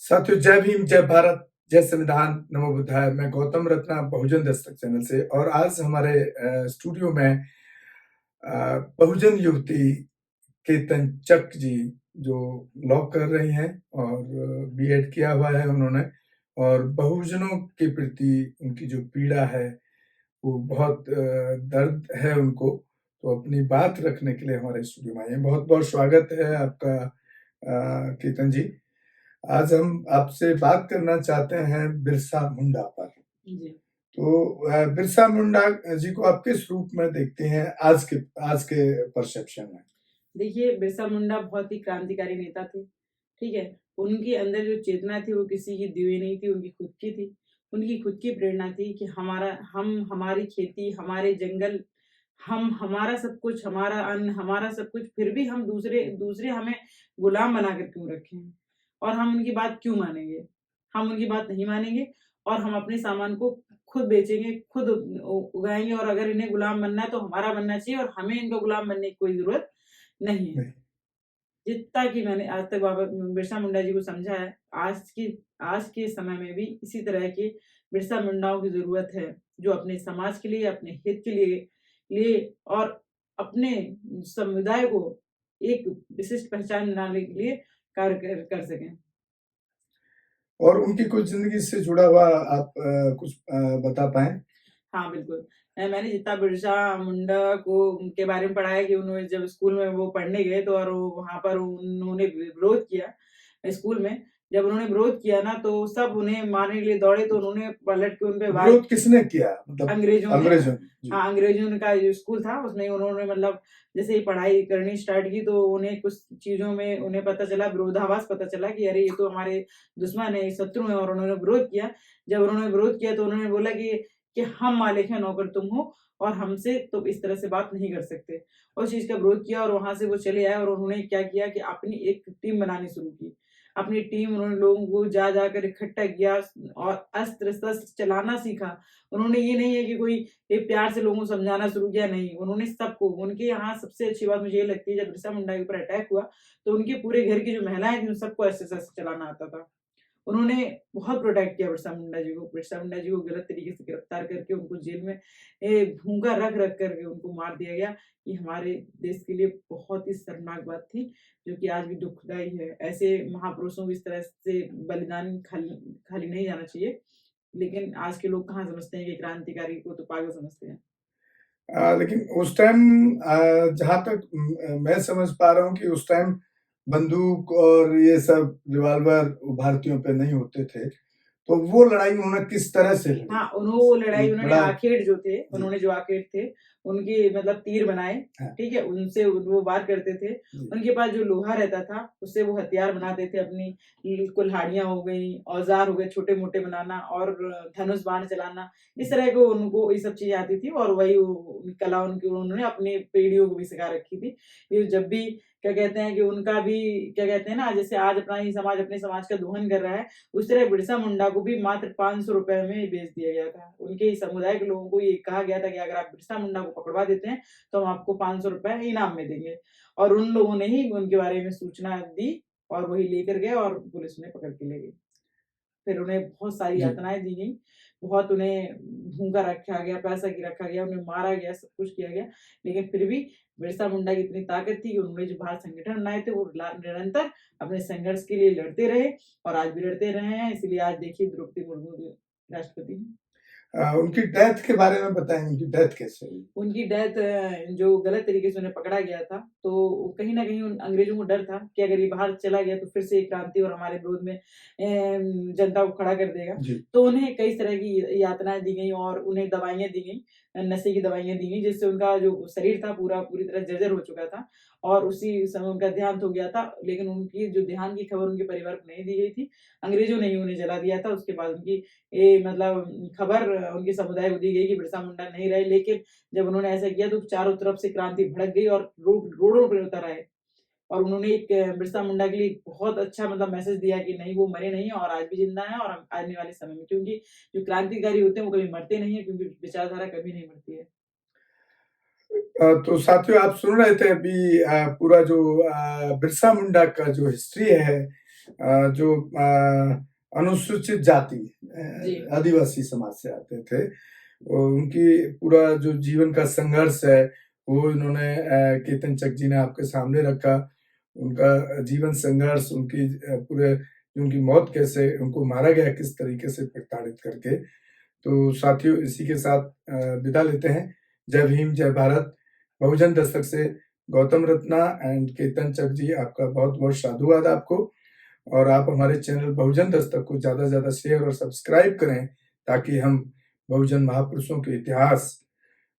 साथियों, जय भीम, जय भारत, जय संविधान, नमो बुद्धाय। मैं गौतम रत्ना, बहुजन दस्तक चैनल से। और आज हमारे स्टूडियो में बहुजन युवती केतन चक जी, जो लॉ कर रही हैं और बीएड किया हुआ है उन्होंने, और बहुजनों के प्रति उनकी जो पीड़ा है वो बहुत दर्द है उनको, तो अपनी बात रखने के लिए हमारे स्टूडियो में आए हैं। बहुत बहुत स्वागत है आपका केतन जी। आज हम आपसे बात करना चाहते हैं बिरसा मुंडा पर। जी। तो बिरसा मुंडा जी को आप किस रूप में देखते हैं आज के परसेप्शन में? देखिए, बिरसा मुंडा बहुत ही क्रांतिकारी नेता थे। ठीक है, उनके अंदर जो चेतना थी वो किसी की दी हुई नहीं थी, उनकी खुद की थी। उनकी खुद की प्रेरणा थी कि हमारी खेती, हमारे जंगल, हमारा सब कुछ, हमारा अन्न, हमारा सब कुछ, फिर भी हम दूसरे दूसरे हमें गुलाम बनाकर क्यों रखे हैं? और हम उनकी बात क्यों मानेंगे? हम उनकी बात नहीं मानेंगे और हम अपने सामान को खुद बेचेंगे, खुद उगाएँगे, और अगर इन्हें गुलाम बनना है तो हमारा बनना चाहिए और हमें इनका गुलाम बनने की कोई ज़रूरत नहीं है। जितना कि मैंने आज तक बाबा बिरसा मुंडा जी को समझा है, आज के समय में भी इसी तरह के बिरसा मुंडाओं की ज़रूरत है, जो अपने समाज के लिए, अपने हित के लिए और अपने समुदाय को एक विशिष्ट पहचान दिलाने के लिए कार्य कर सकें। और उनकी कुछ जिंदगी से जुड़ा हुआ आप कुछ बता पाएं? हाँ, बिल्कुल। मैंने जितना बिरसा मुंडा के बारे में पढ़ा है कि उन्होंने जब स्कूल में वो पढ़ने गए तो, और वहाँ पर उन्होंने विरोध किया स्कूल में। जब उन्होंने विरोध किया ना तो सब उन्हें मारने के लिए दौड़े, तो उन्होंने पलट के उन पे वार। विरोध किसने किया? मतलब अंग्रेज़ों ने। अंग्रेजों ने? हाँ, अंग्रेज़ों का जो स्कूल था उसमें उन्होंने मतलब जैसे ही पढ़ाई करनी स्टार्ट की तो उन्हें कुछ चीज़ों में उन्हें पता चला, विरोधाभास पता चला कि अरे ये तो हमारे दुश्मन है, शत्रु हैं, और उन्होंने विरोध किया। जब उन्होंने विरोध किया तो उन्होंने बोला कि हम मालिक हैं, नौकर तुम हो, और हमसे तो इस तरह से बात नहीं कर सकते। उस चीज़ का विरोध किया और वहाँ से वो चले आए, और उन्होंने क्या किया कि अपनी एक टीम बनानी शुरू की। अपनी टीम, उन्होंने लोगों को जा कर इकट्ठा किया और अस्त्र-शस्त्र चलाना सीखा। उन्होंने ये नहीं है कि कोई एक प्यार से लोगों को समझाना शुरू किया, नहीं, उन्होंने सबको, उनके यहाँ सबसे अच्छी बात मुझे ये लगती है, जब बिरसा मुंडा के ऊपर अटैक हुआ, तो उनके पूरे घर की जो महिलाएँ थी, उन सबको ऐसे-ऐसे चलाना आता था। उन्होंने बहुत प्रोटेक्ट किया बिरसा मुंडा जी को। बिरसा मुंडा जी को गलत तरीके से गिरफ्तार करके उनको जेल में भूखा रख कर के उनको मार दिया गया। ये हमारे देश के लिए बहुत ही शर्मनाक बात थी, जो कि आज भी दुखदाई है। ऐसे महापुरुषों को इस तरह से बलिदान खाली खाली नहीं जाना चाहिए। लेकिन आज के लोग कहाँ समझते हैं कि क्रांतिकारी को तो पागल समझते हैं। लेकिन उस टाइम जहाँ तक मैं समझ पा रहा हूँ कि उस टाइम बंदूक और ये सब रिवॉल्वर भारतीयों पे नहीं होते थे, तो वो लड़ाई उन्होंने किस तरह से लड़ी? हाँ, वो लड़ाई उन्होंने बड़ा आखेट जो थे, उन्होंने जो आखेट थे, उनके मतलब तीर बनाए, हाँ। ठीक है? उनसे वो वार करते थे। उनके पास जो लोहा रहता था, उससे वो हथियार बनाते थे अपनी। कुल्हाड़ियाँ हो गई, औज़ार हो गए छोटे-मोटे बनाना, और धनुष बाण चलाना। इस तरह के उनको ये सब चीज़ें आती थी, और वही कला उनकी उन्होंने अपनी पीढ़ियों को भी सिखा रखी थी। ये जब भी क्या कहते हैं कि उनका भी क्या कहते हैं ना, जैसे आज अपना ही समाज अपने समाज का दोहन कर रहा है, उस तरह बिरसा मुंडा को भी मात्र ₹500 में बेच दिया गया था। उनके ही समुदाय के लोगों को ये कहा गया था कि अगर आप बिरसा मुंडा को पकड़वा देते हैं, तो हम आपको ₹500 इनाम में देंगे। और उन लोगों ने ही उनके बारे में सूचना दी, और वही लेकर गए और पुलिस उन्हें पकड़ के ले गई। फिर उन्हें बहुत सारी यातनाएँ दी गईं, बहुत उन्हें भूखा रखा गया, पैसा की रखा गया, उन्हें मारा गया, सब कुछ किया गया। लेकिन फिर भी बिरसा मुंडा की इतनी ताकत थी कि उन्होंने जो भारत संगठन बनाए थे, वो निरंतर अपने संघर्ष के लिए लड़ते रहे, और आज भी लड़ते रहे हैं। इसलिए आज देखिए द्रौपदी मुर्मू जो राष्ट्रपति हैं। उनकी डेथ के बारे में बताएं, उनकी डेथ कैसे हुई? उनकी डेथ जो गलत तरीके से उन्हें पकड़ा गया था, तो कहीं न कहीं उन अंग्रेज़ों को डर था कि अगर ये बाहर चला गया तो फिर से क्रांति और हमारे विरोध में जनता को खड़ा कर देगा। तो उन्हें कई तरह की यातनाएँ दी गईं, और उन्हें दवाइयाँ दी गईं, नशे की दवाइयाँ दी गईं, जिससे उनका जो शरीर था पूरी तरह जर्जर हो चुका था, और उसी समय उनका देहांत हो गया था। लेकिन उनकी जो देहांत की खबर उनके परिवार को नहीं दी गई थी। अंग्रेज़ों ने ही उन्हें जला दिया था। उसके बाद उनकी मतलब खबर उनके समुदाय को दी गई कि बिरसा मुंडा नहीं रहे। लेकिन जब उन्होंने ऐसा किया तो चारों तरफ से क्रांति भड़क गई, और रोडों पे उतर आए, और उन्होंने एक बिरसा मुंडा के लिए बहुत अच्छा मतलब मैसेज दिया कि नहीं, वो मरे नहीं हैं और आज भी जिंदा हैं, और आने वाले समय में, क्योंकि जो क्रांतिकारी होते हैं वो कभी मरते नहीं है, क्योंकि विचारधारा कभी नहीं मरती है। तो साथियों, आप सुन रहे थे अभी पूरा जो बिरसा मुंडा का जो हिस्ट्री है, जो अनुसूचित जाति जी। आदिवासी समाज से आते थे। उनकी पूरा जो जीवन का संघर्ष है, वो इन्होंने केतन चक जी ने आपके सामने रखा। उनका जीवन संघर्ष, उनकी पूरे उनकी मौत कैसे, उनको मारा गया किस तरीके से प्रताड़ित करके। तो साथियों, इसी के साथ विदा लेते हैं। जय भीम, जय भारत। बहुजन दस्तक से गौतम रत्ना एंड केतन चक जी, आपका बहुत-बहुत साधुवाद आपको। और आप हमारे चैनल बहुजन दस्तक को ज़्यादा से ज़्यादा शेयर और सब्सक्राइब करें, ताकि हम बहुजन महापुरुषों के इतिहास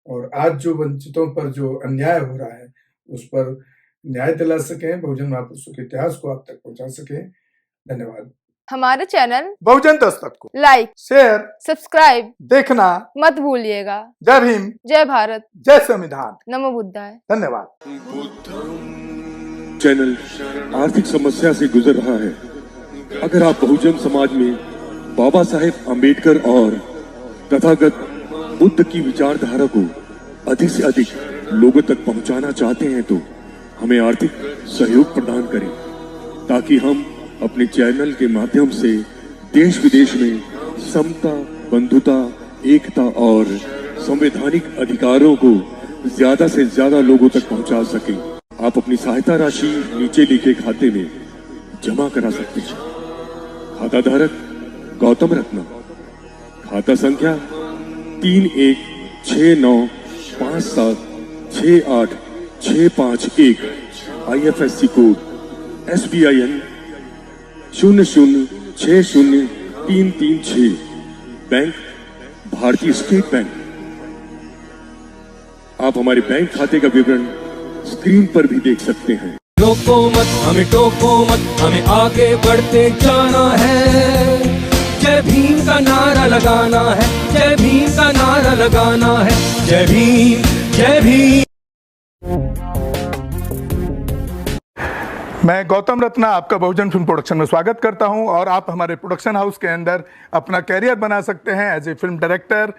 और आज जो वंचितों पर जो अन्याय हो रहा है, उस पर न्याय दिला सकें, बहुजन महापुरुषों के इतिहास को आप तक पहुँचा सकें। धन्यवाद। हमारे चैनल बहुजन दस्तक को लाइक, शेयर, सब्सक्राइब देखना मत भूलिएगा। जय भीम, जय भारत, जय संविधान। नमो बुद्धाय। धन्यवाद। चैनल आर्थिक समस्या से गुजर रहा है। अगर आप बहुजन समाज में बाबा साहेब अम्बेडकर और तथागत बुद्ध की विचारधारा को अधिक से अधिक लोगों तक पहुंचाना चाहते हैं, तो हमें आर्थिक सहयोग प्रदान करें, ताकि हम अपने चैनल के माध्यम से देश विदेश में समता, बंधुता, एकता और संवैधानिक अधिकारों को ज्यादा से ज्यादा लोगों तक पहुंचा सकें। आप अपनी सहायता राशि नीचे लिखे खाते में जमा करा सकते हैं। खाता धारक गौतम रत्ना, खाता संख्या 3169576865 IFSC कोड SBIN 0060336, बैंक भारतीय स्टेट बैंक। आप हमारे बैंक खाते का विवरण स्क्रीन पर भी देख सकते हैं। रोको मत, हमें टोको मत, हमें आगे बढ़ते जाना है। जय भीम का नारा लगाना है, जय भीम का नारा लगाना है। जय भीम, जय भीम। मैं गौतम रत्ना आपका बहुजन फिल्म प्रोडक्शन में स्वागत करता हूं, और आप हमारे प्रोडक्शन हाउस के अंदर अपना कैरियर बना सकते हैं as a film director,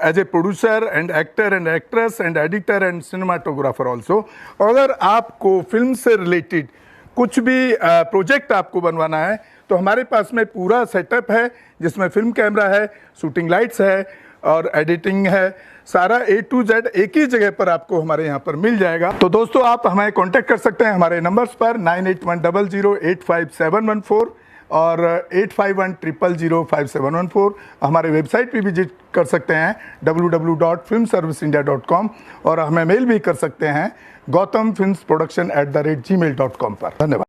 as a producer and actor and actress and editor and cinematographer also. अगर आपको फिल्म से रिलेटेड कुछ भी प्रोजेक्ट आपको बनवाना है, तो हमारे पास में पूरा सेटअप है, जिसमें फिल्म कैमरा है, शूटिंग लाइट्स है और एडिटिंग है। सारा A to Z एक ही जगह पर आपको हमारे यहाँ पर मिल जाएगा। तो दोस्तों, आप हमें कांटेक्ट कर सकते हैं हमारे नंबर्स पर 9810085714 और 8510005714। हमारे वेबसाइट पे विजिट कर सकते हैं www.filmserviceindia.com, और हमें मेल भी कर सकते हैं gautamfilmsproduction@gmail.com पर। धन्यवाद।